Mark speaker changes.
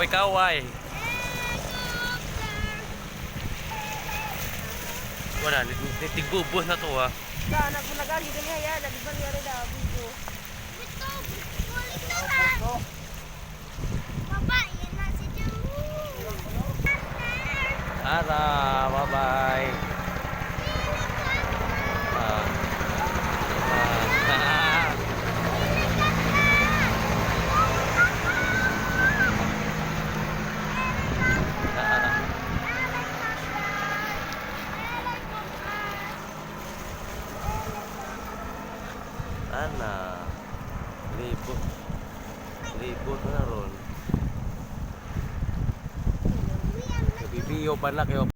Speaker 1: kaway-kaway. Wala, tigbubos na to ha.
Speaker 2: Anak mo nagagi din niya, lagi ba niya rin na bigo.
Speaker 3: Ito, kulit na ha. Baba, yan na si Jamu.
Speaker 1: Tara, bye-bye. Ana, libot na ron. Nabibiyo pa na kayo.